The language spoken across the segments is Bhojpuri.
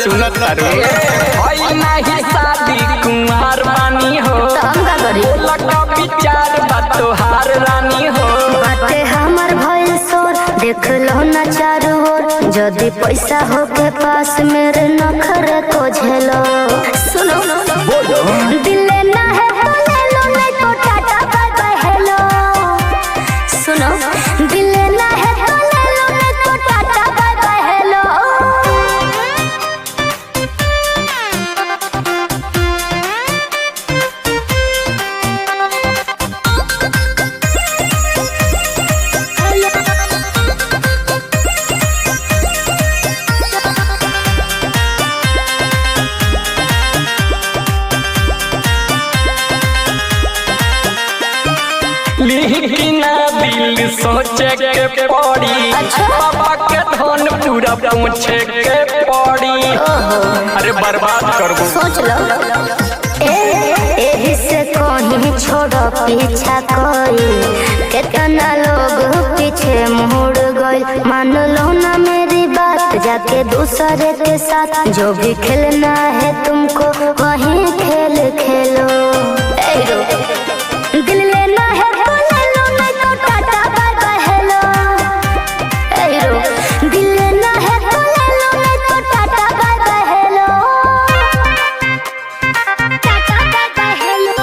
सुनत तारे होई नाही शादी कुमार बानी हो हम का करी लगा विचार बा तोहार रानी हो बाटे हमर भइल सोर देख लो ना चारू ओर जदी पैसा हो के पास मेरे नखरे को झेलो सुनो बोलो दिल लेना है तो ले लो नहीं तो टाटा बाय बाय हेलो सुनो दिल लेना है तो ले लो नहीं तो टाटा बाय बाय हेलो लिखना दिल सोचे के पड़ी पापा के धन पूरा पूछे के पड़ी अरे बर्बाद कर दो सोच लो एही से कहीं छोड़ो पीछा कोई कितना लोग पीछे मुड़ गए मान लो ना मेरी बात जाके दूसरे के साथ जो भी खेलना है तुमको वहीं खेल खेलो दिल लेना है तो ले लो नहीं तो टाटा बाय बाय हेलो दिल लेना है तो ले लो नहीं तो tata bye bye hello tata bye bye hello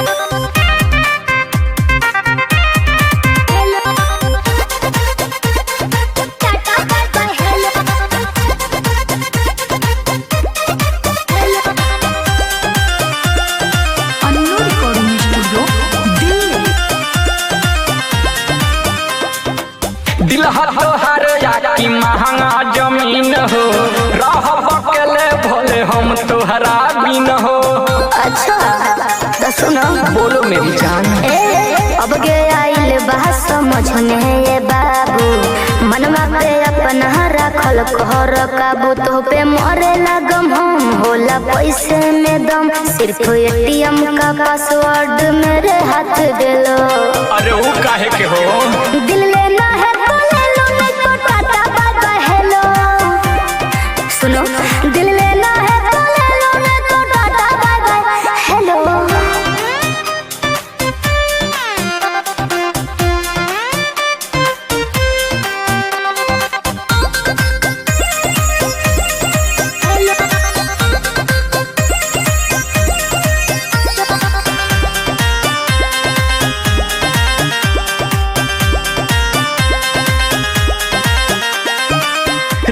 tata bye bye hello Annu recording studio Delhi. दिल तोहार याकी महंगा जमीन हो रह बकले भोले हम तोहरा बिन हो अच्छा तो सुनो बोलो मेरी जान अब गे आइल बा समझने ये बाबू मनवा पे अपना रखल घर काबू तो पे मरे लगम हम होला पैसे में दम सिर्फ एटीएम का पासवर्ड मेरे हाथ दे लो अरे वो काहे के हो दिल लेना है तो ले लो नहीं तो टाटा बाय बाय हेलो सुनो दिल लेना है तो ले लो नहीं तो टाटा बाय बाय हेलो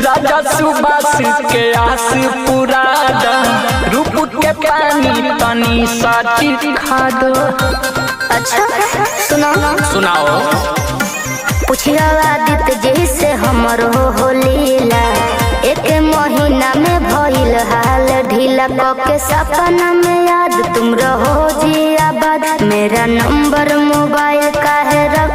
राजा सुबास के आस पुरादा रूप के पानी तनी साची खा दो अच्छा सुनो सुनाओ पूछिया आदित्य जी से हमरो हो लीला एक महीना में भइल हाल ढीला के सपना में याद तुम रहो जी आबाद मेरा नंबर मोबाइल काहे रख